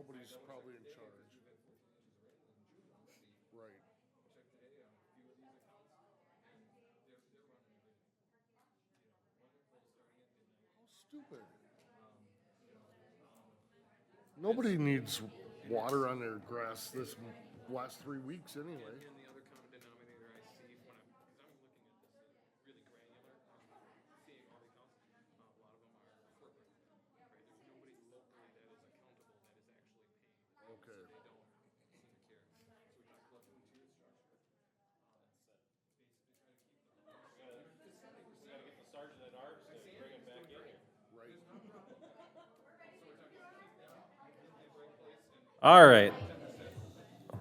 nobody's probably in charge. Right. Stupid. Nobody needs water on their grass this last 3 weeks anyway. And the other common denominator I see when I'm, because I'm looking at this really granular, seeing all the accounts, a lot of them are corporate, right? There's nobody locally that is accountable that is actually paying. Okay. They don't seem to care. So we talked about the tier structure. We gotta get the sergeant at arms to bring him back in here. Right. All right.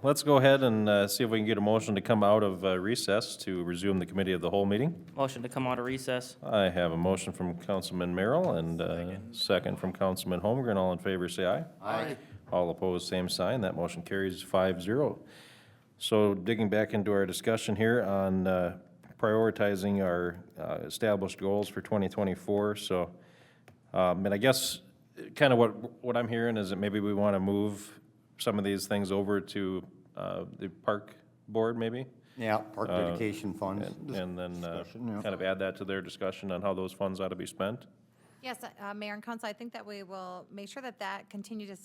Let's go ahead and see if we can get a motion to come out of recess to resume the committee of the whole meeting. Motion to come out of recess. I have a motion from Councilman Merrill and second from Councilman Holmgren. All in favor, say aye. Aye. All opposed, same sign. That motion carries 5-0. So digging back into our discussion here on prioritizing our established goals for 2024. So, and I guess kind of what I'm hearing is that maybe we want to move some of these things over to the park board, maybe? Yeah, park dedication funds. And then discussion, yeah. kind of add that to their discussion on how those funds ought to be spent? Yes, Mayor and Council, I think that we will make sure that that continued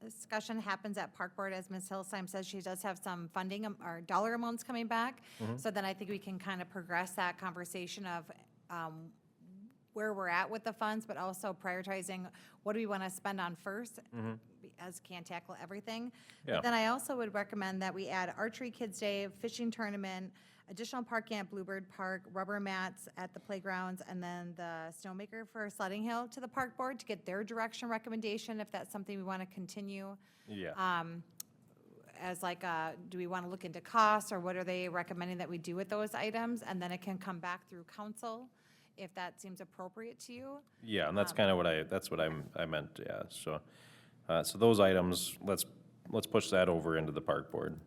discussion happens at Park Board. As Ms. Hillsheim says, she does have some funding or dollar amounts coming back. So then I think we can kind of progress that conversation of where we're at with the funds, but also prioritizing what do we want to spend on first, as can't tackle everything. Yeah. But then I also would recommend that we add Archery Kids Day, fishing tournament, additional parking at Bluebird Park, rubber mats at the playgrounds, and then the snowmaker for Sledding Hill to the park board to get their direction recommendation, if that's something we want to continue. Yeah. As like, do we want to look into costs, or what are they recommending that we do with those items? And then it can come back through council, if that seems appropriate to you. Yeah, and that's kind of what I meant, yeah, so, so those items, let's push that over into the park board.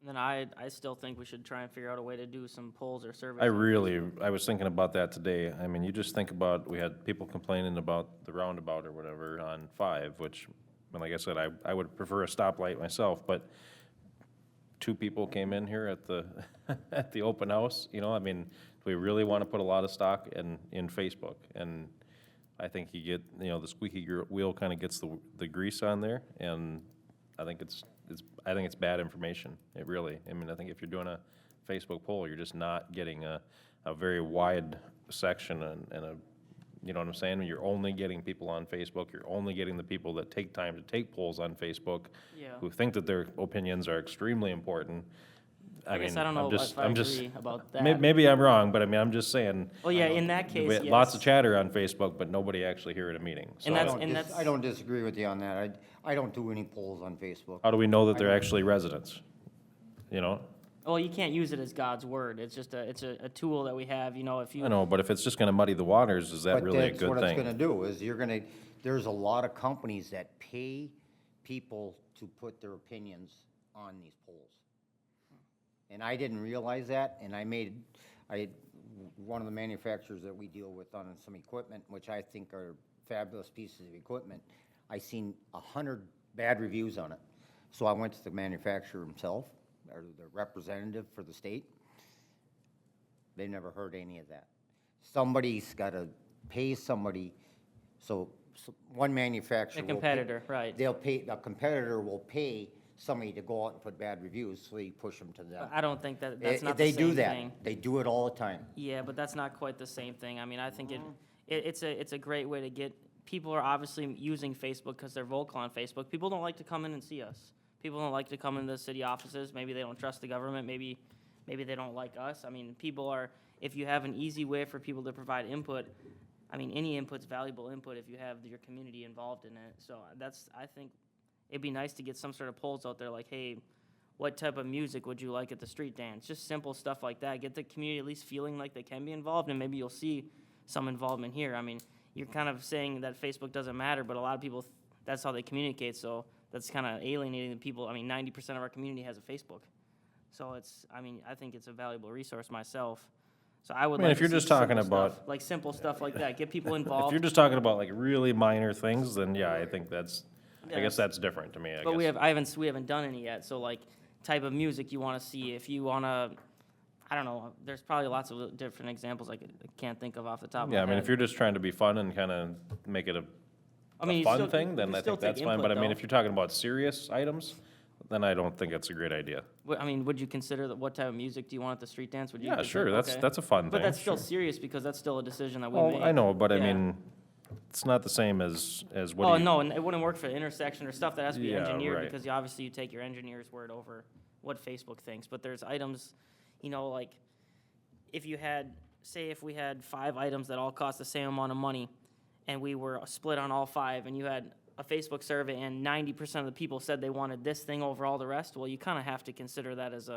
And then I still think we should try and figure out a way to do some polls or surveys. I was thinking about that today. I mean, you just think about, we had people complaining about the roundabout or whatever on 5, which, and like I said, I would prefer a stoplight myself, but 2 people came in here at the, at the open house, you know, I mean, do we really want to put a lot of stock in Facebook? And I think you get, you know, the squeaky wheel kind of gets the grease on there, and I think it's bad information. It really, I mean, I think if you're doing a Facebook poll, you're just not getting a very wide section and a, you know what I'm saying? When you're only getting people on Facebook, you're only getting the people that take time to take polls on Facebook, Yeah. who think that their opinions are extremely important. I guess mean, I don't know if I I'm just, agree about that. maybe I'm wrong, but I mean, I'm just saying. Well, yeah, in that case, we had Lots of yes. chatter on Facebook, but nobody actually here at a meeting. So And that's- I don't disagree with you on that. I don't do any polls on Facebook. how do we know that they're actually residents? You know? Well, you can't use it as God's word. It's just it's a tool that we have, you know, if you. I know, but if it's just gonna muddy the waters, is that really a But good that's what it's thing? gonna do, is there's a lot of companies that pay people to put their opinions on these polls. And I didn't realize that, and one of the manufacturers that we deal with on some equipment, which I think are fabulous pieces of equipment, I seen 100 bad reviews on it. So I went to the manufacturer himself, or the representative for the state. They never heard any of that. Somebody's gotta pay somebody, so one manufacturer A will pay- competitor, right. a competitor will pay somebody to go out and put bad reviews, so you push them to them. I don't think that's not They the do same that. thing. They do it all the time. Yeah, but that's not quite the same thing. I mean, I think it's a great way to get, people are obviously using Facebook because they're vocal on Facebook. People don't like to come in and see us. People don't like to come into the city offices. Maybe they don't trust the government. Maybe they don't like us. I mean, if you have an easy way for people to provide input, I mean, any input's valuable input if you have your community involved in it. So I think it'd be nice to get some sort of polls out there like, hey, what type of music would you like at the street dance? Just simple stuff like that. Get the community at least feeling like they can be involved, and maybe you'll see some involvement here. I mean, you're kind of saying that Facebook doesn't matter, but a lot of people, that's how they communicate, so that's kind of alienating the people. I mean, 90% of our community has a Facebook. So I think it's a valuable resource myself. So I would I mean, like if to you're see just talking simple about- stuff, like simple stuff like that, get people If involved. you're just talking about like really minor things, then yeah, I think that's I guess that's different to me, I But we guess. we haven't done any yet, so like, type of music you wanna see, if you wanna, I don't know, there's probably lots of different examples I can't think of off the top of my Yeah, head. I mean, if you're just trying to be fun and kind of make it I mean, a you fun still- thing, you then can I still think that's take fine, but I input, mean, though. if you're talking about serious items, then I don't think that's a great idea. I mean, would you consider that, what type of music do you want at the street dance? Would you Yeah, consider- sure, that's, okay. that's a fun thing. But that's still sure. serious, because that's still a decision that we Well, make. I know, but I Yeah. mean, it's not the same as what Oh, do you? no, and it wouldn't work for the intersection or stuff that has to be Yeah, engineered, right. because obviously you take your engineer's word over what Facebook thinks, but there's items, you know, like, if you had, say if we had 5 items that all cost the same amount of money, and we were split on all 5, and you had a Facebook survey and 90% of the people said they wanted this thing over all the rest, well, you kind of have to consider that as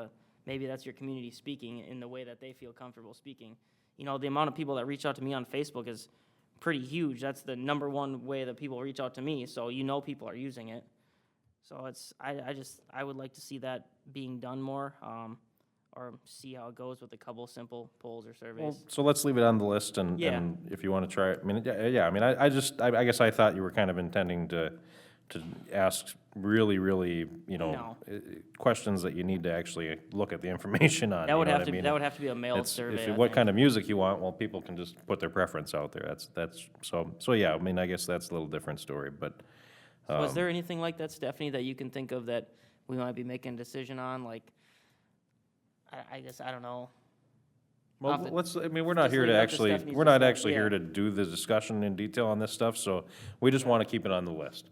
maybe that's your community speaking in the way that they feel comfortable speaking. You know, the amount of people that reach out to me on Facebook is pretty huge. That's the number one way that people reach out to me, so you know people are using it. So I would like to see that being done more, or see how it goes with a couple simple polls or Well, surveys. so let's leave it on the list, and, Yeah. and if you want to try it, I mean, yeah, I mean, I guess I thought you were kind of intending to ask really, you know, No. questions that you need to actually look at the information on, That you would know have what I to, mean? that would have to be a mailed It's- survey, if I what think. kind of music you want, well, people can just put their preference out there, so yeah, I mean, I guess that's a little different story, but, Was there anything like that, Stephanie, that you can think of that we might be making a decision on, like, I guess, I don't know. well, Off the- let's, I mean, we're not just here leave to it up to actually, Stephanie's we're not discussion, actually here yeah. to do the discussion in detail on this stuff, so we just want to keep it on the list.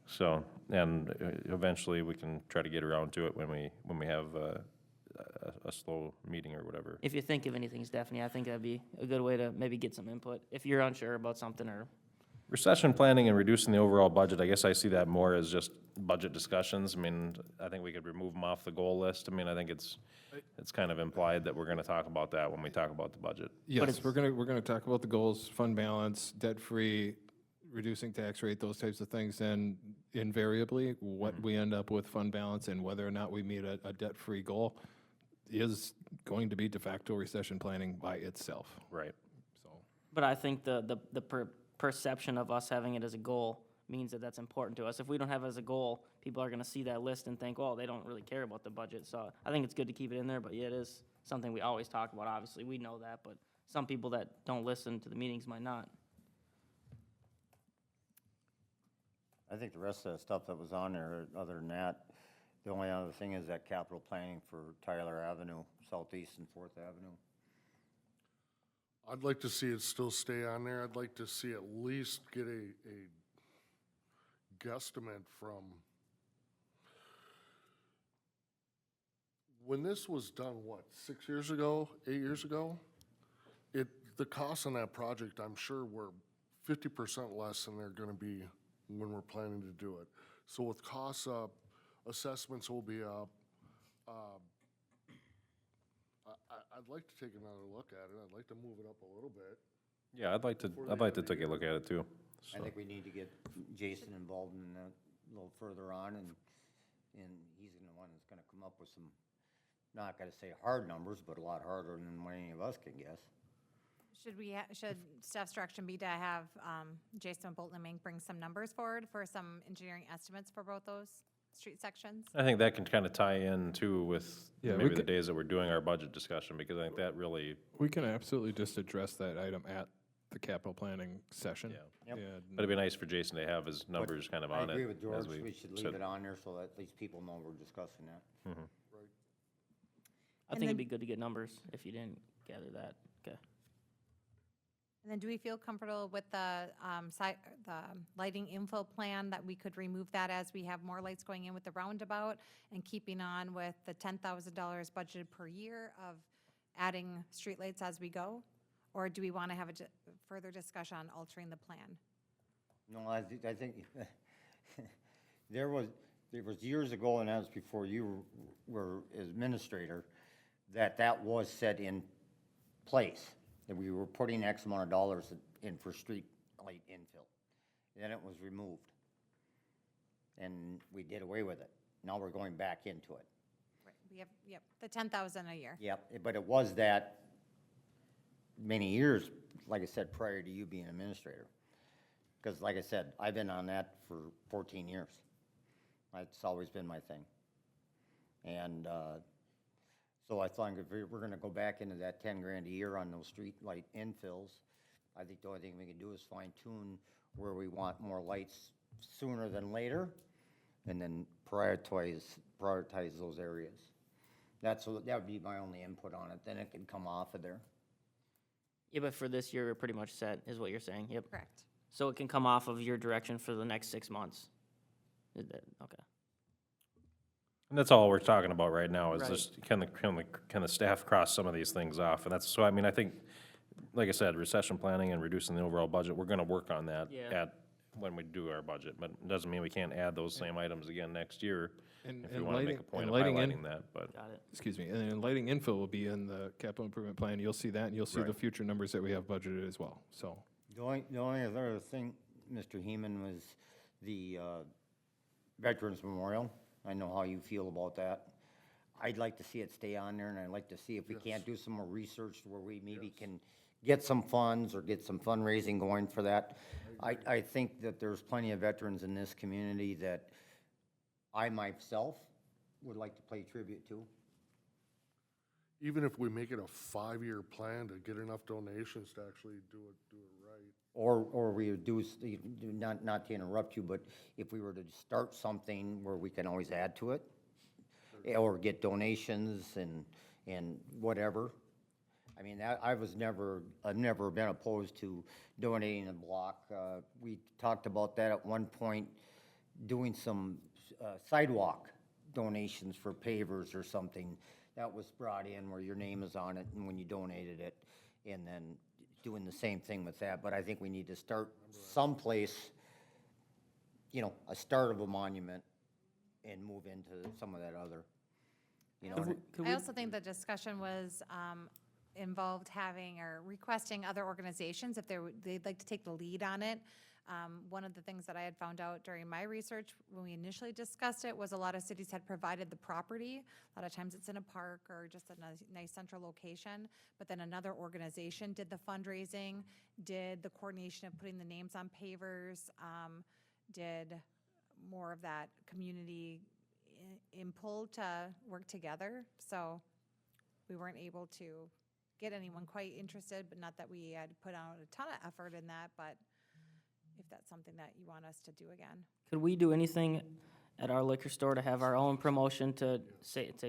So, and eventually we can try to get around to it when we have a slow meeting or whatever. If you think of anything, Stephanie, I think that'd be a good way to maybe get some input, if you're unsure about something, or, Recession planning and reducing the overall budget, I guess I see that more as just budget discussions. I mean, I think we could remove them off the goal list. I mean, I think it's kind of implied that we're gonna talk about that when we talk about the budget. Yes, it's- we're gonna talk about the goals, fund balance, debt-free, reducing tax rate, those types of things, and invariably, what we end up with fund balance and whether or not we meet a debt-free goal is going to be de facto recession planning by itself, Right. so. but I think the perception of us having it as a goal means that that's important to us. If we don't have it as a goal, people are gonna see that list and think, well, they don't really care about the budget, so I think it's good to keep it in there, but yeah, it is something we always talk about, obviously, we know that, but some people that don't listen to the meetings might not. I think the rest of the stuff that was on there, other than that, the only other thing is that capital planning for Tyler Avenue, Southeast and Fourth Avenue. I'd like to see it still stay on there. I'd like to see at least get a guesstimate from, when this was done, what, 6 years ago, 8 years ago? The costs on that project, I'm sure, were 50% less than they're gonna be when we're planning to do it. So with costs up, assessments will be up. I'd like to take another look at it. I'd like to move it up a little bit. Yeah, I'd like to take a look at it too. I So. think we need to get Jason involved in that a little further on, and he's the one that's gonna come up with some, not gonna say hard numbers, but a lot harder than what any of us can guess. Should staff's direction be to have Jason Bolton and Mink bring some numbers forward for some engineering estimates for both those street sections? I think that can kind of tie in too with Yeah, we maybe the could- days that we're doing our budget discussion, because I think that really, We can absolutely just address that item at the capital planning session. Yeah. Yep. And but it'd be nice for Jason to have his numbers kind of I on it. agree with George, as we should leave said. it on there so that at least people know we're discussing that. I And think it'd then- be good to get numbers if you didn't gather that, okay. And then do we feel comfortable with the lighting info plan, that we could remove that as we have more lights going in with the roundabout, and keeping on with the $10,000 budgeted per year of adding streetlights as we go? Or do we want to have a further discussion on altering the plan? No, I think, there was years ago, and that was before you were administrator, that was set in place, that we were putting X amount of dollars in for street light infill. Then it was removed. And we did away with it. Now we're going back into it. Right, we have, yep, the 10,000 a year. Yep, but it was that many years, like I said, prior to you being administrator. Because like I said, I've been on that for 14 years. That's always been my thing. And so I thought if we're gonna go back into that 10 grand a year on those street light infills, I think the only thing we can do is fine tune where we want more lights sooner than later, and then prioritize those areas. That would be my only input on it, then it can come off of there. Yeah, but for this year, we're pretty much set, is what you're saying, yep. Correct. So it can come off of your direction for the next 6 months? Is that, okay. And that's all we're talking about right now, is Right. just, can the staff cross some of these things off? And that's, so I mean, I think, like I said, recession planning and reducing the overall budget, we're gonna work on that Yeah. when we do our budget, but it doesn't mean we can't add those same items again next year, And if we and wanna make lighting, a point and of lighting in, highlighting that, but. Got it. excuse me, and then lighting infill will be in the capital improvement plan. You'll see that, and you'll see the Right. future numbers that we have budgeted as well, so. The only other thing, Mr. Heeman, was the Veterans Memorial. I know how you feel about that. I'd like to see it stay on there, and I'd like to see if we can't do some more research where we maybe can get some funds or get some fundraising going for that. I think that there's plenty of veterans in this community that I myself would like to pay tribute to. Even if we make it a 5-year plan to get enough donations to actually do it right. Or we would do, not to interrupt you, but if we were to start something where we can always add to it, or get donations and whatever. I mean, I've never been opposed to donating a block. We talked about that at one point, doing some sidewalk donations for pavers or something. That was brought in where your name is on it and when you donated it, and then doing the same thing with that. But I think we need to start someplace, a start of a monument and move into some of that other, I also think the discussion was involved having or requesting other organizations if they'd like to take the lead on it. One of the things that I had found out during my research when we initially discussed it was a lot of cities had provided the property. A lot of times it's in a park or just a nice central location, but then another organization did the fundraising, did the coordination of putting the names on pavers, did more of that community input to work together. So we weren't able to get anyone quite interested, but not that we had put out a ton of effort in that, but if that's something that you want us to do again. Could we do anything at our liquor store to have our own promotion to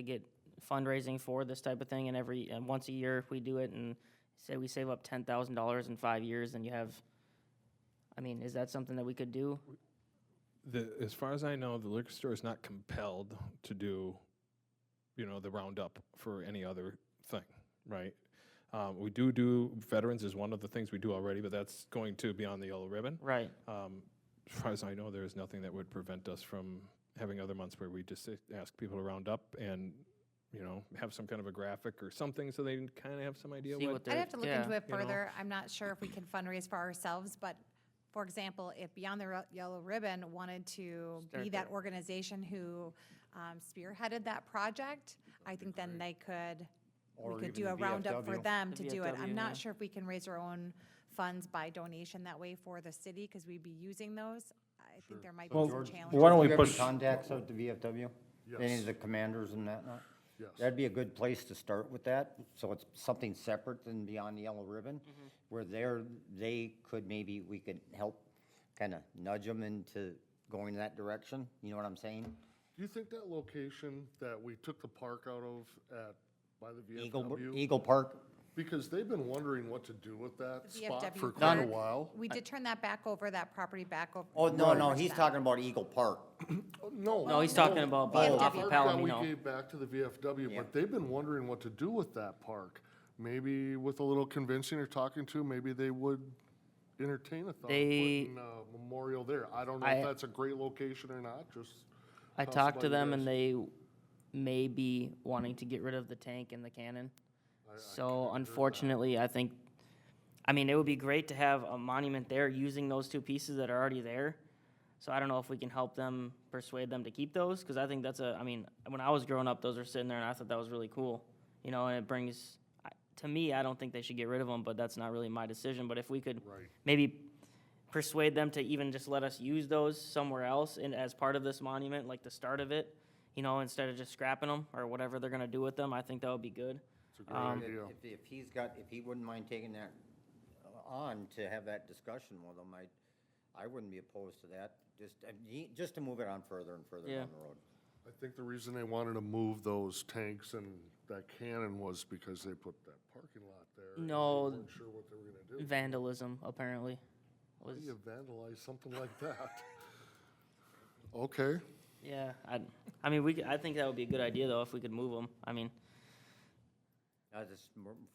get fundraising for this type of thing? And once a year, if we do it and say we save up $10,000 in 5 years, and you have, is that something that we could do? As far as I know, the liquor store is not compelled to do, the roundup for any other thing, right? We do veterans is one of the things we do already, but that's going to be on the yellow ribbon. Right. As far as I know, there is nothing that would prevent us from having other months where we just ask people to round up and, have some kind of a graphic or something so they can kind of have some idea See what. what I'd have to look into it you know. further. I'm not sure if we can fundraise for ourselves, but for example, if Beyond the Yellow Ribbon wanted to be Start that organization who spearheaded that project, I think then we Or could even do a the roundup for VFW. them The to do it. VFW, I'm yeah. not sure if we can raise our own funds by donation that way for the city, because we'd be using those. I think there might be Well, some George, challenges. why don't Do we you have any push- contacts at the VFW? Any Yes. of the commanders and that? Yes. That'd be a good place to start with that, so it's something separate than Beyond the Yellow Ribbon, where we could help kind of nudge them into going that direction, you know what I'm saying? Do you think that location that we took the park out of by the Eagle, VFW? Eagle Park, Because they've been wondering what to do with that The spot VFW for quite a park. while. We did turn that back over, that property back over. oh, no, over to he's them. talking about Eagle Park. No, he's talking about VFW. off The of park that we Palomino. gave back to the VFW, Yeah. but they've been wondering what to do with that park. Maybe with a little convincing or talking to, maybe they would entertain a thought of They- putting a memorial there. I don't know I- if that's a great location or not, just. I toss it talked by to you them guys. and they may be wanting to get rid of the tank and the cannon. So unfortunately, I think, it would be great to have a monument there using those two pieces that are already there. So I don't know if we can help them, persuade them to keep those, because I think when I was growing up, those were sitting there and I thought that was really cool. And it brings, to me, I don't think they should get rid of them, but that's not really my decision. But if we could Right. maybe persuade them to even just let us use those somewhere else and as part of this monument, like the start of it, you know, instead of just scrapping them or whatever they're gonna do with them, I think that would be good. It's a great idea. If he wouldn't mind taking that on to have that discussion with them, I wouldn't be opposed to that, just to move it on further and further Yeah. down the road. I think the reason they wanted to move those tanks and that cannon was because they put that parking lot there. and No. They weren't sure what they were gonna do. Vandalism, apparently, How was, do you vandalize something like that? Okay, yeah, I mean, I think that would be a good idea, though, if we could move them. I mean, Just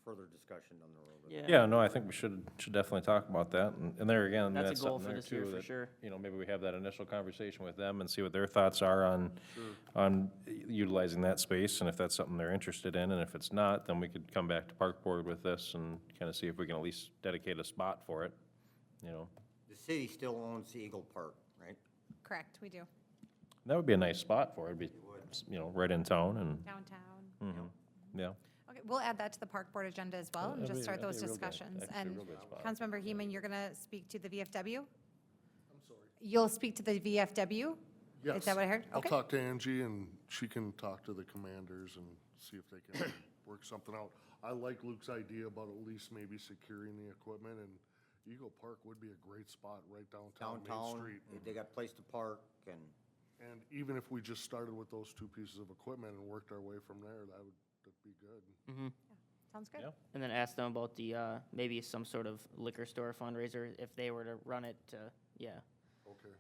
further discussion down the road. yeah. Yeah, no, I think we should definitely talk about that, and there again, That's a that's goal something for there this year, too, for that, sure. you know, maybe we have that initial conversation with them and see what their thoughts are on utilizing that space, and if that's something they're interested in, and if it's not, then we could come back to Park Board with this and kind of see if we can at least dedicate a spot for it, you know. The city still owns the Eagle Park, right? Correct, we do. That would be a nice spot for it, be, you know, right in town, and, Downtown. yeah. Okay, we'll add that to the park board agenda as well and That'd just be- start that'd those be a real good- discussions. actually a And real good spot. Councilmember Heeman, you're gonna speak to the VFW? I'm sorry? You'll speak to the VFW? yes. Is that what I heard? I'll Okay. talk to Angie and she can talk to the commanders and see if they can work something out. I like Luke's idea about at least maybe securing the equipment, and Eagle Park would be a great spot right downtown Main Downtown, Street. they got place to park and. And even if we just started with those two pieces of equipment and worked our way from there, that'd be good. Sounds good. Yeah. And then ask them about the, maybe some sort of liquor store fundraiser, if they were to run it to, yeah. Okay.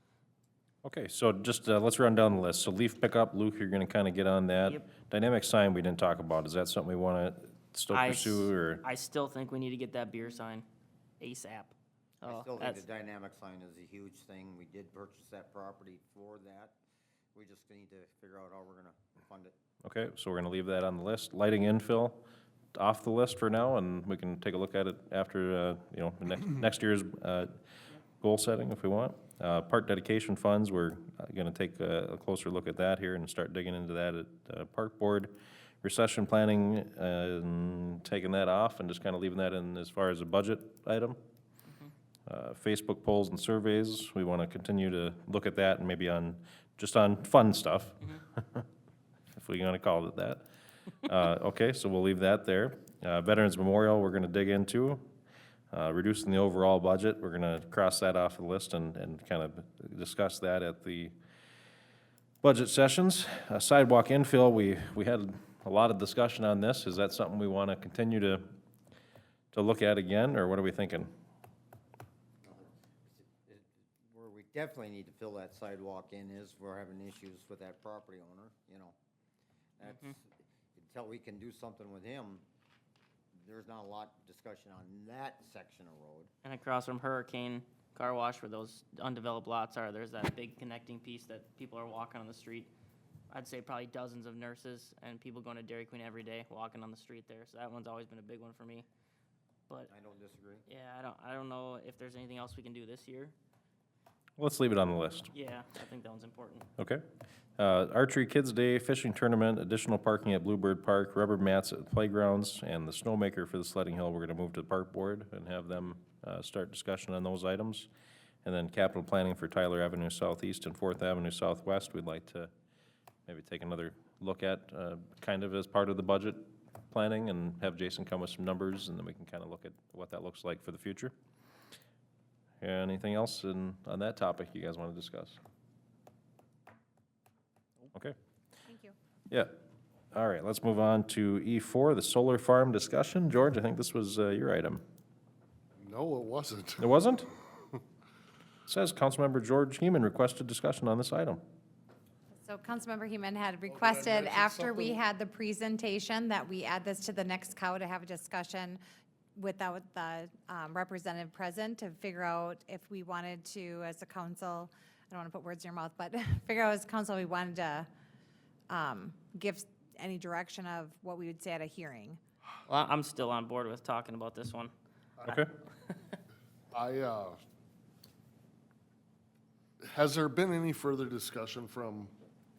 Okay, so just, let's run down the list. So leaf pickup, Luke, you're gonna kind of get on that. Yep. Dynamic sign, we didn't talk about. Is that something we want to still I pursue, or? I still think we need to get that beer sign ASAP. I Oh, still think that's, the dynamic sign is a huge thing. We did purchase that property for that. We just need to figure out how we're gonna fund it. Okay, so we're gonna leave that on the list. Lighting infill, off the list for now, and we can take a look at it after, you know, next year's goal setting if we want. Park dedication funds, we're gonna take a closer look at that here and start digging into that at Park Board. Recession planning, taking that off and just kind of leaving that in as far as a budget item. Facebook polls and surveys, we want to continue to look at that and maybe just on fun stuff, if we want to call it that. Okay, so we'll leave that there. Veterans Memorial, we're going to dig into. Reducing the overall budget, we're going to cross that off the list and kind of discuss that at the budget sessions. Sidewalk infill, we had a lot of discussion on this. Is that something we want to continue to look at again, or what are we thinking? Where we definitely need to fill that sidewalk in is we're having issues with that property owner, you know. That's, until we can do something with him, there's not a lot of discussion on that section of road. and across from Hurricane Car Wash where those undeveloped lots are, there's that big connecting piece that people are walking on the street. I'd say probably dozens of nurses and people going to Dairy Queen every day, walking on the street there, so that one's always been a big one for me. But, I don't disagree. yeah, I don't know if there's anything else we can do this year. Let's leave it on the list. Yeah, I think that one's important. Okay. Archery Kids Day, fishing tournament, additional parking at Bluebird Park, rubber mats at the playgrounds, and the snowmaker for the sledding hill, we're gonna move to the park board and have them, start discussion on those items. And then capital planning for Tyler Avenue Southeast and Fourth Avenue Southwest, we'd like to maybe take another look at, kind of as part of the budget planning, and have Jason come with some numbers, and then we can kind of look at what that looks like for the future. Anything else on that topic you guys want to discuss? Okay. Thank you. Yeah. All right, let's move on to E4, the solar farm discussion. George, I think this was your item. No, it wasn't. It wasn't? It says Councilmember George Heeman requested discussion on this item. So Councilmember Heeman had requested, mention after we something? had the presentation, that we add this to the next cow to have a discussion without the representative present to figure out if we wanted to, as a council, I don't want to put words in your mouth, but figure out as a council, we wanted to give any direction of what we would say at a hearing. Well, I'm still on board with talking about this one. Okay. Has there been any further discussion from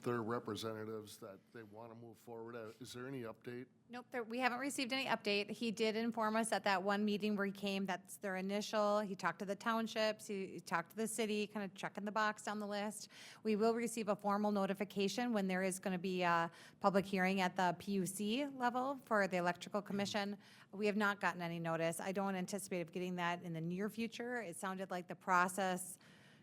their representatives that they want to move forward. Is there any update? Nope, we haven't received any update. He did inform us at that one meeting where he came, that's their initial, he talked to the townships, he talked to the city, kind of checking the box down the list. We will receive a formal notification when there is going to be a public hearing at the PUC level for the electrical commission. We have not gotten any notice. I don't anticipate getting that in the near future. It sounded like the process,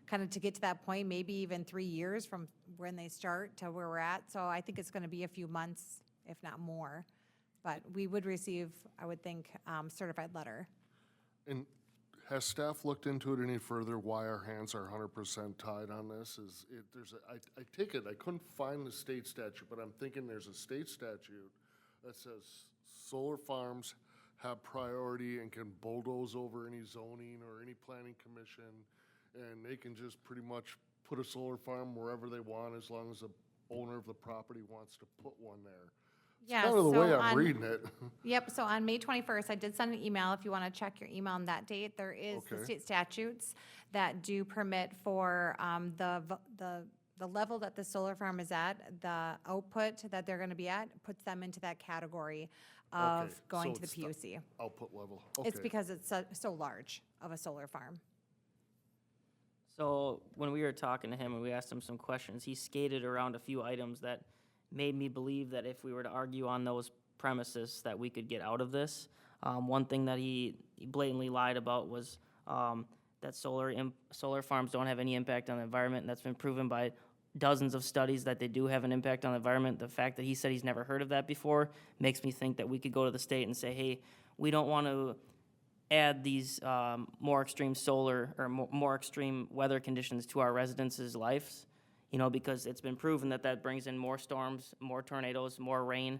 kind of to get to that point, maybe even 3 years from when they start to where we're at. So I think it's going to be a few months, if not more. But we would receive, I would think, certified letter. And has staff looked into it any further, why our hands are 100% tied on this? I take it, I couldn't find the state statute, but I'm thinking there's a state statute that says solar farms have priority and can bulldoze over any zoning or any planning commission, and they can just pretty much put a solar farm wherever they want as long as the owner of the property wants to put one there. Yeah, Kind of the way so I'm on- reading it. Yep, so on May 21st, I did send an email, if you want to check your email on that date. There is the Okay. state statutes that do permit for the level that the solar farm is at, the output that they're going to be at, puts them into that category of Okay, going so to the it's the PUC. Output level, It's okay. because it's so large of a solar farm. So when we were talking to him and we asked him some questions, he skated around a few items that made me believe that if we were to argue on those premises, that we could get out of this. One thing that he blatantly lied about was that solar farms don't have any impact on the environment, and that's been proven by dozens of studies that they do have an impact on the environment. The fact that he said he's never heard of that before makes me think that we could go to the state and say, hey, we don't want to add these more extreme solar or more extreme weather conditions to our residents' lives, you know, because it's been proven that that brings in more storms, more tornadoes, more rain.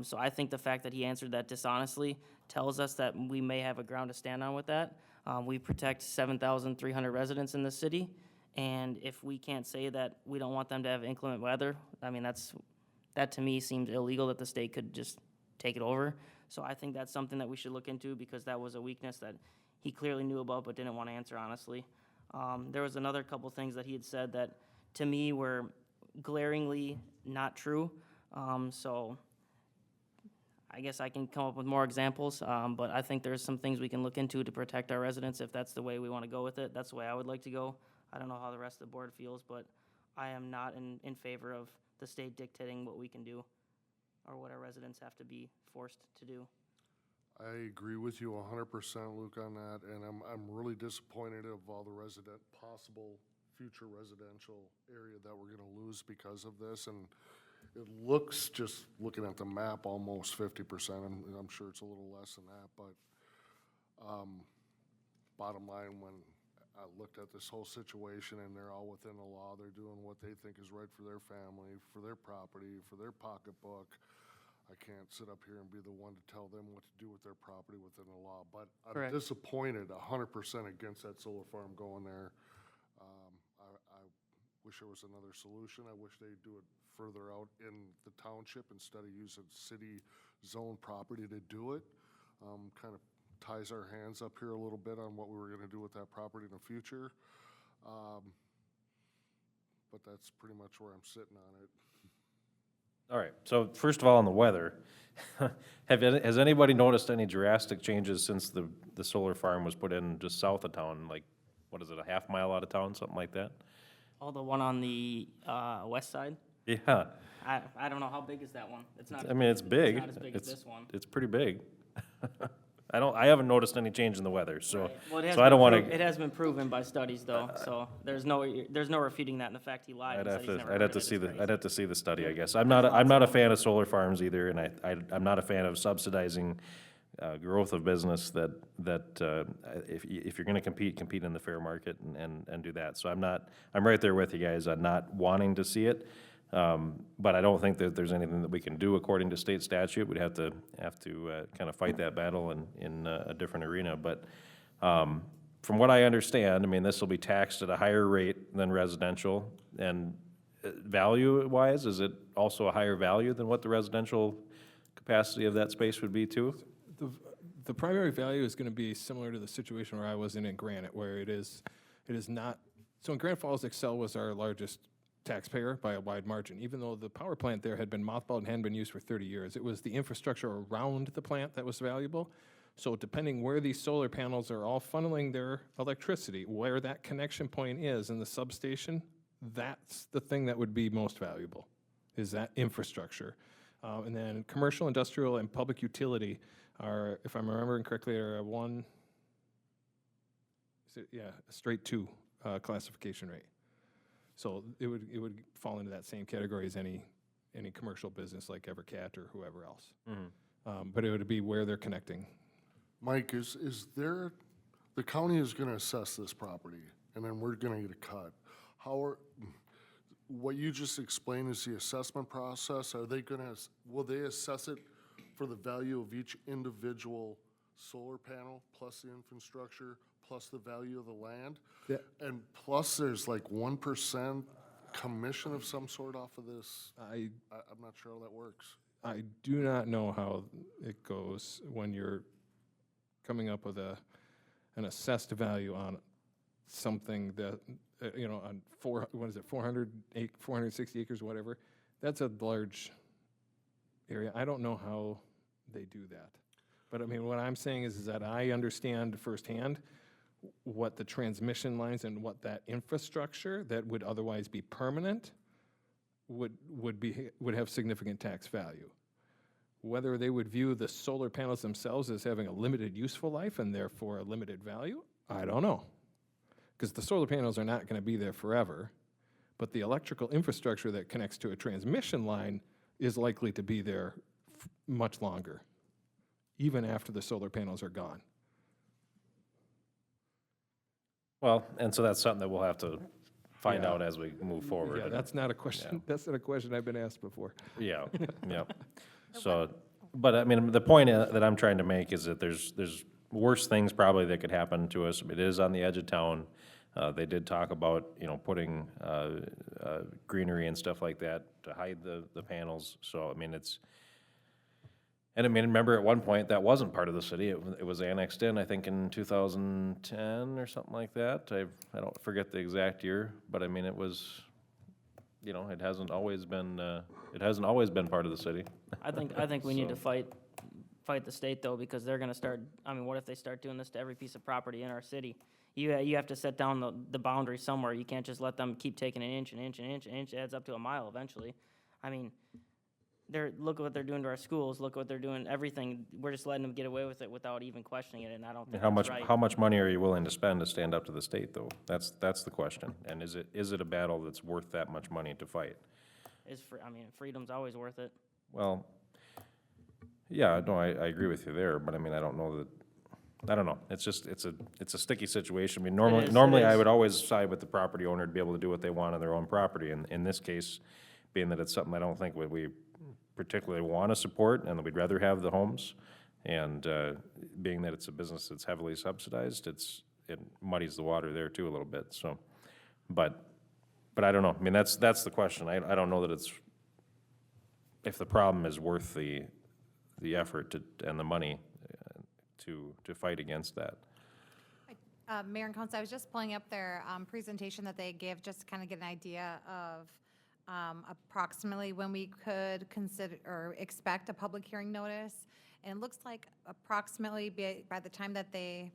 So I think the fact that he answered that dishonestly tells us that we may have a ground to stand on with that. We protect 7,300 residents in the city, and if we can't say that we don't want them to have inclement weather, I mean, that to me seems illegal, that the state could just take it over. So I think that's something that we should look into, because that was a weakness that he clearly knew about but didn't want to answer honestly. There was another couple things that he had said that to me were glaringly not true. So I guess I can come up with more examples, but I think there's some things we can look into to protect our residents if that's the way we want to go with it. That's the way I would like to go. I don't know how the rest of the board feels, but I am not in favor of the state dictating what we can do or what our residents have to be forced to do. I agree with you 100%, Luke, on that, and I'm really disappointed of all the possible future residential area that we're gonna lose because of this, and it looks, just looking at the map, almost 50%. I'm sure it's a little less than that, but bottom line, when I looked at this whole situation and they're all within the law, they're doing what they think is right for their family, for their property, for their pocketbook. I can't sit up here and be the one to tell them what to do with their property within the law, but I'm Correct. disappointed 100% against that solar farm going there. I wish there was another solution. I wish they'd do it further out in the township instead of using city zone property to do it. Kind of ties our hands up here a little bit on what we were gonna do with that property in the future. But that's pretty much where I'm sitting on it. All right, so first of all, on the weather, has anybody noticed any drastic changes since the solar farm was put in just south of town, like, what is it, a half mile out of town, something like that? Oh, the one on the west side? Yeah, I don't know, how big is that one? It's not. I mean, it's big. It's not as big as this one. It's pretty big. I haven't noticed any change in the weather, so, Well, it has so I don't been wanna. It has been proven by studies, though, so there's no refuting that, and the fact he lied and said he's never heard I'd of have it to is see crazy. I'd have to see the study, I guess. I'm not a fan of solar farms either, and I'm not a fan of subsidizing growth of business that if you're gonna compete in the fair market and do that. So I'm right there with you guys on not wanting to see it. But I don't think that there's anything that we can do according to state statute. We'd have to kind of fight that battle in a different arena. But from what I understand, I mean, this will be taxed at a higher rate than residential. And value-wise, is it also a higher value than what the residential capacity of that space would be too? The primary value is going to be similar to the situation where I was in Granite, where it is not, so in Granite Falls, Excel was our largest taxpayer by a wide margin, even though the power plant there had been mothballed and hadn't been used for 30 years. It was the infrastructure around the plant that was valuable. So depending where these solar panels are all funneling their electricity, where that connection point is in the substation, that's the thing that would be most valuable, is that infrastructure. And then commercial, industrial, and public utility are, if I'm remembering correctly, are a straight 2 classification rate. So it would fall into that same category as any commercial business like Evercat or whoever else. But it would be where they're connecting. Mike, is there, the county is gonna assess this property, and then we're gonna get a cut. What you just explained is the assessment process. Are they gonna, will they assess it for the value of each individual solar panel, plus the infrastructure, plus the value of the land? Yeah. And plus, there's like 1% commission of some sort off of this? I'm not sure how that works. I do not know how it goes when you're coming up with an assessed value on something that, on 460 acres, whatever. That's a large area. I don't know how they do that. But I mean, what I'm saying is that I understand firsthand what the transmission lines and what that infrastructure that would otherwise be permanent would have significant tax value. Whether they would view the solar panels themselves as having a limited useful life and therefore a limited value, I don't know. Because the solar panels are not going to be there forever, but the electrical infrastructure that connects to a transmission line is likely to be there much longer, even after the solar panels are gone. Well, and so that's something that we'll have to find Yeah. out as we move forward. Yeah, that's not a question, that's not a question I've been asked before. Yeah, yeah. So, but I mean, the point that I'm trying to make is that there's worse things probably that could happen to us. It is on the edge of town. They did talk about, putting greenery and stuff like that to hide the panels. So, I mean, and I mean, remember at one point, that wasn't part of the city. It was annexed in, I think, in 2010 or something like that. I don't forget the exact year, but I mean, it was, it hasn't always been part of the city. I think we need to So- fight the state though, because they're gonna start, I mean, what if they start doing this to every piece of property in our city? You have to set down the boundary somewhere. You can't just let them keep taking an inch, an inch, an inch, an inch, it adds up to a mile eventually. I mean, look at what they're doing to our schools, look what they're doing, everything. We're just letting them get away with it without even questioning it, and I don't think that's right. How much money are you willing to spend to stand up to the state, though? That's the question. And is it a battle that's worth that much money to fight? Freedom's always worth it. Well, yeah, no, I agree with you there, but I mean, I don't know. It's just, it's a sticky situation. I mean, is, normally it I is. would always side with the property owner to be able to do what they want on their own property. And in this case, being that it's something I don't think we particularly want to support, and that we'd rather have the homes, and being that it's a business that's heavily subsidized, it muddies the water there too a little bit, so. But I don't know. I mean, that's the question. I don't know that if the problem is worth the effort and the money to fight against that. Mayor and Council, I was just pulling up their presentation that they gave, just to kind of get an idea of approximately when we could consider or expect a public hearing notice. And it looks like approximately between the time that they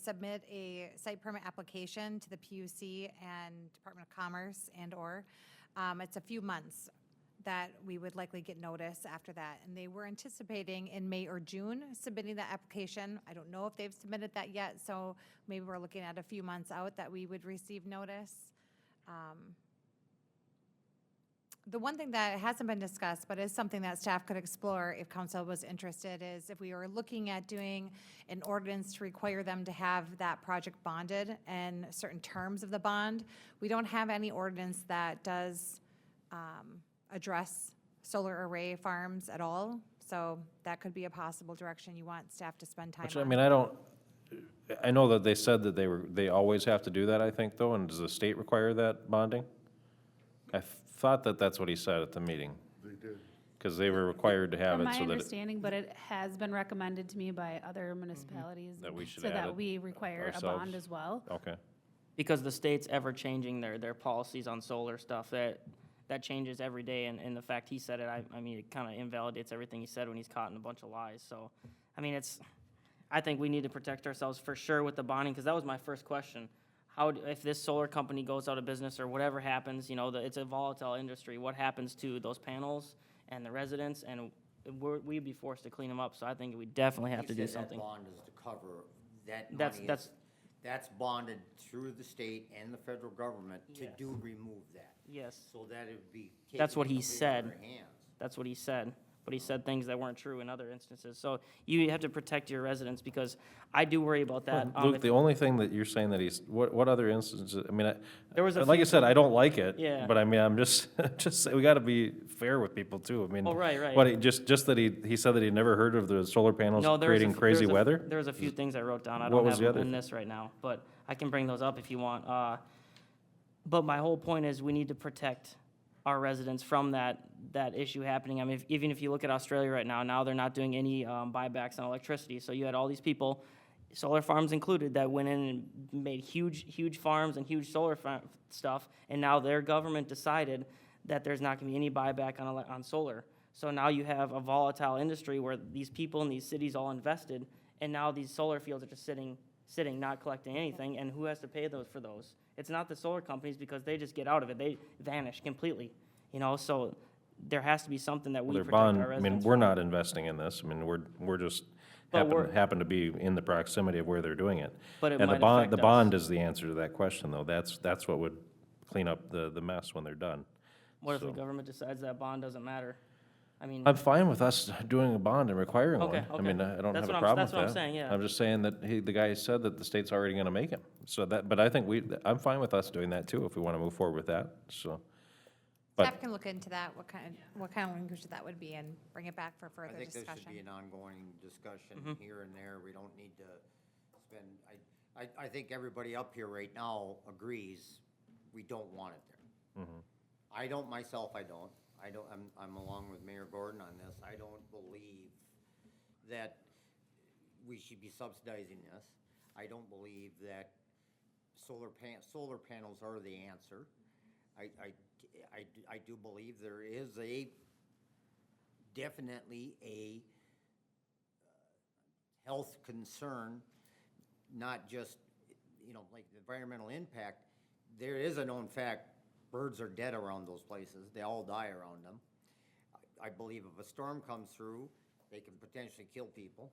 submit a site permit application to the PUC and Department of Commerce and/or, it's a few months that we would likely get notice after that. And they were anticipating in May or June submitting that application. I don't know if they've submitted that yet, so maybe we're looking at a few months out that we would receive notice. The one thing that hasn't been discussed, but is something that staff could explore if council was interested, is if we were looking at doing an ordinance to require them to have that project bonded and certain terms of the bond. We don't have any ordinance that does address solar array farms at all, so that could be a possible direction you want staff to spend time Which, on. I mean, I know that they said that they always have to do that, I think, though, and does the state require that bonding? I thought that's what he said at the meeting, They did. because they were required to have From it my so that it. understanding, but it has been recommended to me by other municipalities. That we should So add that it we require a ourselves. bond as well. Okay, because the state's ever changing their policies on solar stuff, that changes every day, and the fact he said it, I mean, it kind of invalidates everything he said when he's caught in a bunch of lies, so, I mean, I think we need to protect ourselves for sure with the bonding, because that was my first question. If this solar company goes out of business or whatever happens, you know, it's a volatile industry, what happens to those panels and the residents, and we'd be forced to clean them up, so I think we definitely have to do something. That bond is to cover, that That's- money that's- that's bonded through the state and the federal government to Yes. do remove that. Yes, So that it would be. That's what taken he completely said. out of their hands. that's what he said, but he said things that weren't true in other instances, so you have to protect your residents, because I do worry about that. Luke, If- the only thing that you're saying that what other instances, I mean, There was a like I few said, I don't like it. Yeah. But I mean, I'm just, we gotta be fair with people too, I mean. Oh, right. What, just that he said that he'd never heard of the solar panels No, creating crazy weather? There was a few things I wrote down. I What don't was have the them other in thing? this right now, but I can bring those up if you want. But my whole point is we need to protect our residents from that issue happening. I mean, even if you look at Australia right now they're not doing any buybacks on electricity. So you had all these people, solar farms included, that went in and made huge farms and huge solar stuff, and now their government decided that there's not gonna be any buyback on solar. So now you have a volatile industry where these people in these cities all invested, and now these solar fields are just sitting, not collecting anything, and who has to pay for those? It's not the solar companies, because they just get out of it, they vanish completely, you know, so there has to be something that we Their protect our bond, I residents mean, from. we're not investing in this, I mean, we're just But we're- happen to be in the proximity of where they're doing it. But it And the might bond, affect the us. bond is the answer to that question, though, that's what would clean up the mess when they're done. What if the so. government decides that bond doesn't matter? I mean, I'm fine with us doing a bond and requiring one. Okay, I mean, okay. I don't That's have a what I'm- problem with that's that. what I'm saying, yeah. I'm just saying that the guy said that the state's already gonna make it. So but I think I'm fine with us doing that too, if we wanna move forward with that, so. But- Staff can look into that, what kind of language that would be, and bring it back for I further think there should be discussion. an ongoing discussion Mm-hmm. here and there. We don't need to spend, I think everybody up here right now agrees we don't want it there. I don't myself, I'm along with Mayor Gordon on this. I don't believe that we should be subsidizing this. I don't believe that solar panels are the answer. I do believe there is definitely a health concern, not just, you know, like the environmental impact. There is a known fact, birds are dead around those places. They all die around them. I believe if a storm comes through, they can potentially kill people.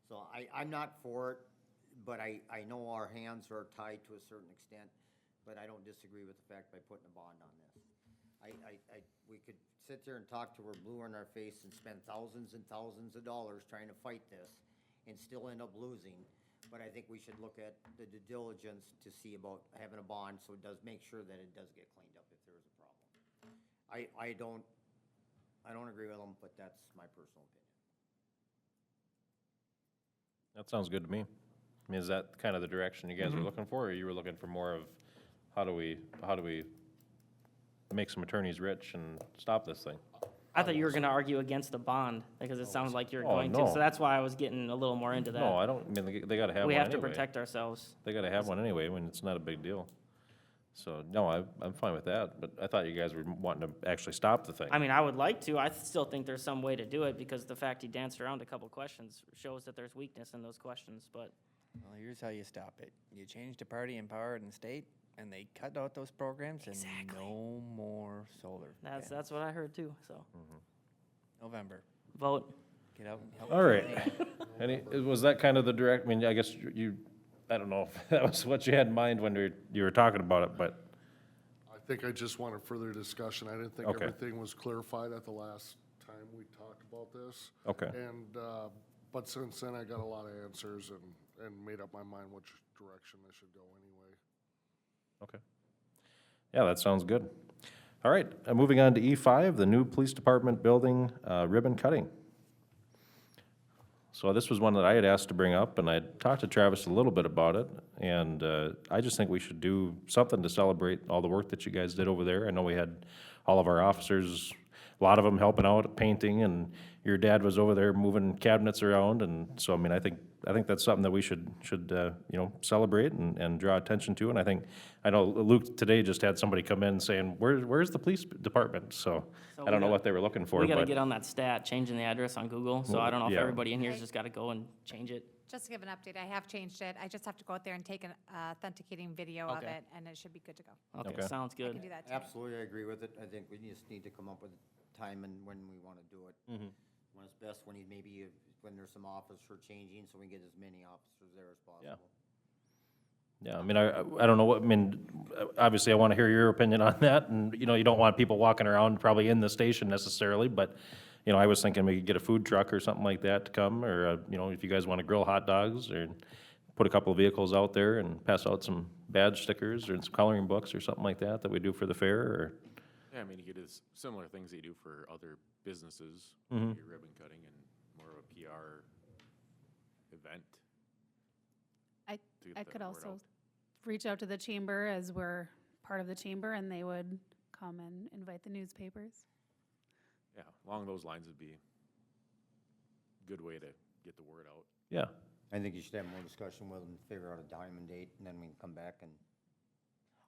So I'm not for it, but I know our hands are tied to a certain extent, but I don't disagree with the fact by putting a bond on this. We could sit there and talk till we're blue in our face and spend thousands and thousands of dollars trying to fight this and still end up losing. But I think we should look at the due diligence to see about having a bond, so it does make sure that it does get cleaned up if there is a problem. I don't agree with them, but that's my personal opinion. That sounds good to me. I mean, is that kind of the direction you guys were looking for, or you were looking for more of, how do we make some attorneys rich and stop this thing? I thought you were gonna argue against the bond, because it sounded like you were Oh, going to, no. so that's why I was getting a little more into that. No, I don't, I mean, they gotta have one We have to anyway. protect ourselves. They gotta have one anyway, I mean, it's not a big deal. So, no, I'm fine with that, but I thought you guys were wanting to actually stop the thing. I mean, I would like to, I still think there's some way to do it, because the fact he danced around a couple questions shows that there's weakness in those questions, but Well, here's how you stop it. You change the party in power in the state, and they cut out those programs, and no more solar. that's panels. what I heard too, so, November. vote. Get out and help. All right. Was that kind of the direct, I mean, I guess I don't know if that was what you had in mind when you were talking about it, but, I think I just wanted further discussion. I didn't think Okay. everything was clarified at the last time we talked about this. okay. And, but since then, I got a lot of answers and made up my mind which direction I should go anyway. Okay. Yeah, that sounds good. All right, moving on to E5, the new police department building ribbon cutting. So this was one that I had asked to bring up, and I talked to Travis a little bit about it, and I just think we should do something to celebrate all the work that you guys did over there. I know we had all of our officers, a lot of them helping out, painting, and your dad was over there moving cabinets around, and so, I mean, I think that's something that we should, you know, celebrate and draw attention to, and I know Luke today just had somebody come in saying, where's the police department? So, So I don't know we what they were looking for, We gotta but, get on that stat, changing the address on Google, so I don't know if yeah. everybody in here's just gotta go and change it. Just to give an update, I have changed it. I just have to go out there and take an authenticating video of Okay. it, and it should be good to go. Okay, Okay. sounds I can good. do that too. Absolutely, I agree with it. I think we just need to come up with a time and when we want to do it. When it's best, when when there's some officer changing, so we can get as many officers there as possible. yeah, I mean, I don't know what, I mean, obviously, I want to hear your opinion on that, and, you know, you don't want people walking around probably in the station necessarily, but, you know, I was thinking we could get a food truck or something like that to come, or, you know, if you guys want to grill hot dogs, or put a couple of vehicles out there and pass out some badge stickers or some coloring books or something like that we do for the fair, or, Yeah, I mean, you could do similar things that you do for other businesses, Mhm. your ribbon cutting and more of a PR event. I- to get I the could word also out. reach out to the chamber, as we're part of the chamber, and they would come and invite the newspapers. Yeah, along those lines would be a good way to get the word out. yeah. I think you should have more discussion with them, figure out a time and date, and then we can come back and,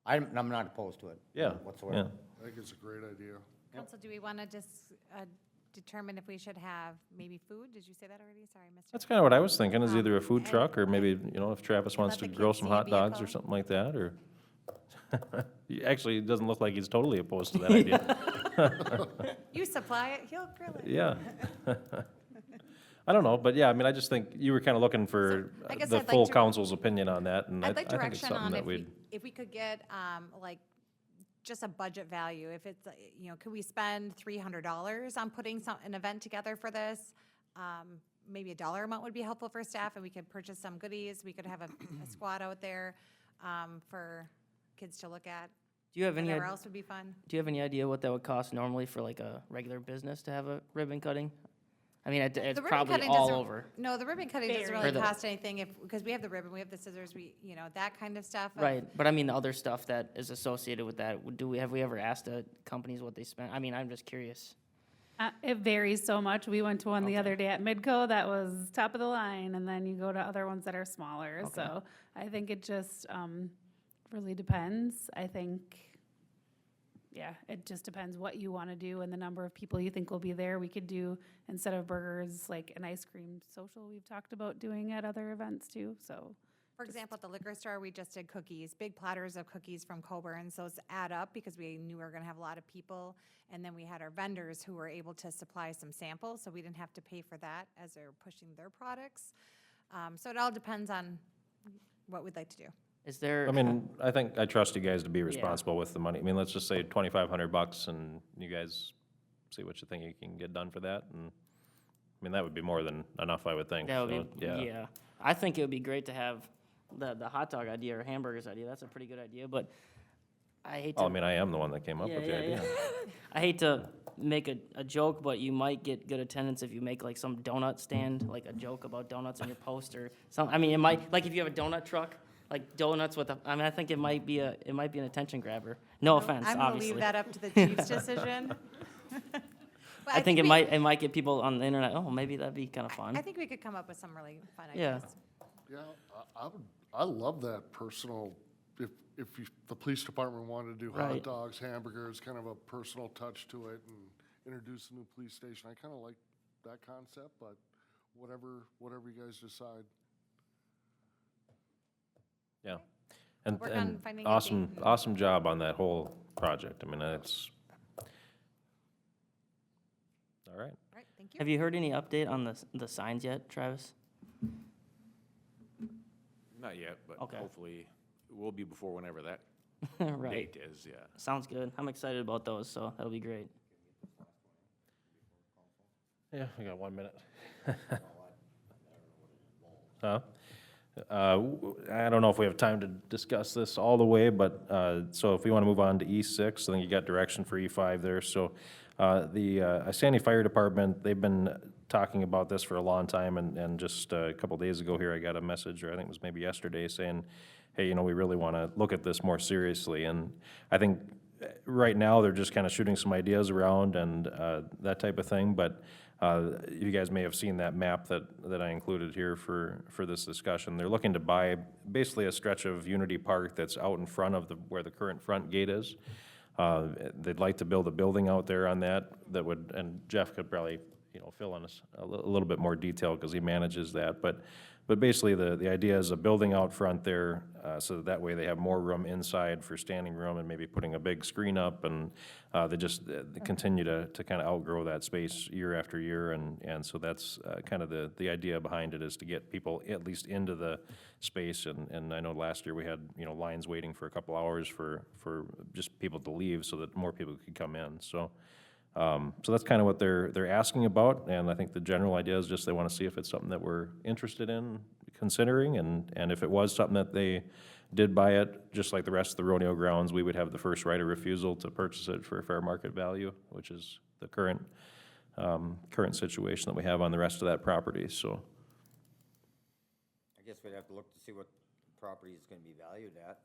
I'm not opposed to it. Yeah, Whatsoever. I think it's a great idea. Council, do we want to just determine if we should have maybe food? Did you say that already? Sorry, I missed That's it. kind of what I was thinking, is Um, either a food and- truck, or maybe, you know, if Travis wants let to the grill kids some see a hot dogs or vehicle. something like that, or. Actually, it doesn't look like he's totally opposed to that idea. You supply it, he'll grill it. Yeah. I don't know, but yeah, I mean, I just think you were kind of looking for I guess the I'd like full to- council's opinion on that, and I I'd like think it's direction something on that we'd. if we could get, like, just a budget value, if it's, you know, could we spend $300 on putting an event together for this? Maybe a dollar amount would be helpful for staff, and we could purchase some goodies, we could have a squad out there, for kids to look at. Do you have any, Whatever id- else would be fun. do you have any idea what that would cost normally for like a regular business to have a ribbon cutting? I mean, it's The ribbon probably cutting all doesn't- over. No, the ribbon cutting doesn't Very. really Or the- cost anything because we have the ribbon, we have the scissors, you know, that kind of stuff. Right, but I mean, the other stuff that is associated with that, have we ever asked companies what they spent? I mean, I'm just curious. It varies so much. We went to one the other day at Midco that was top of the line, and then you go to other ones that are smaller. Okay. So I think it just really depends. I think, yeah, it just depends what you want to do and the number of people you think will be there. We could do, instead of burgers, like an ice cream social we've talked about doing at other events too, so. For example, at the liquor store, we just did cookies, big platters of cookies from Coburn's. Those add up because we knew we were gonna have a lot of people. And then we had our vendors who were able to supply some samples, so we didn't have to pay for that as they're pushing their products. So it all depends on what we'd like to do. Is there? I mean, I think I trust you guys to be responsible with the money. I mean, let's just say $2,500, and you guys see what you think you can get done for that, and, I mean, that would be more than enough, I would think. That would So, be, yeah. I think it would be great to have the hot dog idea or hamburgers idea. That's a pretty good idea, but I hate to. Oh, I mean, I am the one that came up Yeah, with the yeah, idea. yeah. I hate to make a joke, but you might get good attendance if you make like some donut stand, like a joke about donuts on your post or some, I mean, it might, like if you have a donut truck, like donuts with I mean, I think it might be an attention grabber. No offense, I'm gonna obviously. leave that up to the chief's decision. But I think it we- might get people on the internet, oh, maybe that'd be kind of fun. I think we could come up with some really fun Yeah. ideas. Yeah, I love that personal, the police department wanted to do hot Right. dogs, hamburgers, kind of a personal touch to it and introduce a new police station. I kind of like that concept, but whatever you guys decide. Yeah. And, Work on and finding a awesome, date. awesome job on that whole project. I mean, it's, all right. All right, thank you. Have you heard any update on the signs yet, Travis? Not yet, but Okay. hopefully it will be before whenever that Right. date is, yeah. Sounds good. I'm excited about those, so that'll be great. Yeah, we got 1 minute. Huh? I don't know if we have time to discuss this all the way, but, so if we want to move on to E6, I think you got direction for E5 there. So, the Isani Fire Department, they've been talking about this for a long time, and just a couple days ago here, I got a message, or I think it was maybe yesterday, saying, hey, you know, we really want to look at this more seriously. And I think right now, they're just kind of shooting some ideas around and that type of thing, but you guys may have seen that map that I included here for this discussion. They're looking to buy basically a stretch of Unity Park that's out in front of where the current front gate is. They'd like to build a building out there on that would, and Jeff could probably, fill in a little bit more detail because he manages that, but basically the idea is a building out front there, so that way they have more room inside for standing room and maybe putting a big screen up, and they continue to kind of outgrow that space year after year, and so that's kind of the idea behind it, is to get people at least into the space, and I know last year we had, lines waiting for a couple hours for just people to leave so that more people could come in, so that's kind of what they're asking about, and I think the general idea is just they want to see if it's something that we're interested in considering, and if it was something that they did buy it, just like the rest of the rodeo grounds, we would have the first right of refusal to purchase it for fair market value, which is the current situation that we have on the rest of that property, so. I guess we'd have to look to see what the property is gonna be valued at.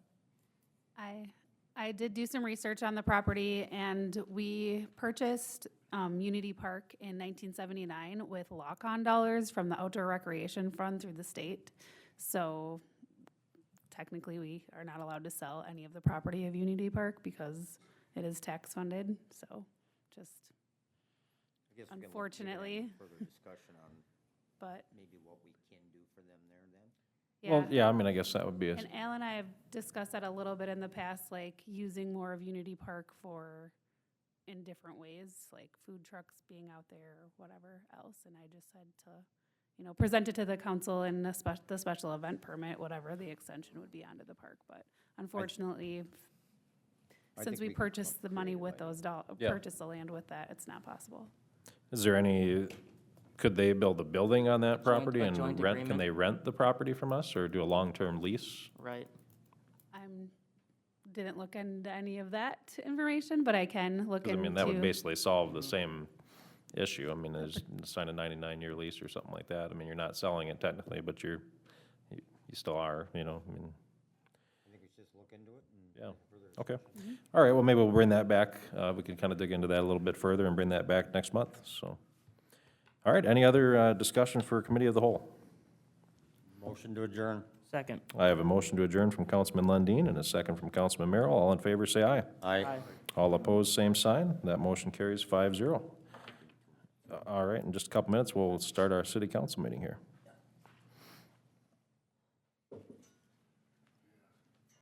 I did do some research on the property, and we purchased Unity Park in 1979 with lock-on dollars from the Outdoor Recreation Fund through the state. So technically, we are not allowed to sell any of the property of Unity Park because it is tax funded, so just I guess we can look to get unfortunately, further discussion on but, maybe what we can do for them there then. yeah. Well, yeah, I mean, I guess that would be a. And Al and I have discussed that a little bit in the past, like using more of Unity Park in different ways, like food trucks being out there or whatever else. And I just had to, present it to the council in the special event permit, whatever the extension would be onto the park. But unfortunately, I since think we we can come purchased up the with money creative with ideas. those Yeah. purchased the land with that, it's not possible. Is there could they build a building on that property a and joint can agreement. they rent the property from us or do a long-term lease? Right. Didn't look into any of that information, but I can look 'Cause, I into. mean, that would basically solve the same issue. I mean, there's, sign a 99-year lease or something like that. I mean, you're not selling it technically, but you still are, I mean. I think we should just look into it and. Yeah. further Okay. All right, well, maybe we'll bring that back. We can kind of dig into that a little bit further and bring that back next month, so. All right, any other discussion for committee of the whole? Motion to adjourn. Second. I have a motion to adjourn from Councilman Lundin and a second from Councilman Merrill. All in favor, say aye. Aye. All opposed, same sign. That motion carries 5-0. All right, in just a couple minutes, we'll start our city council meeting here.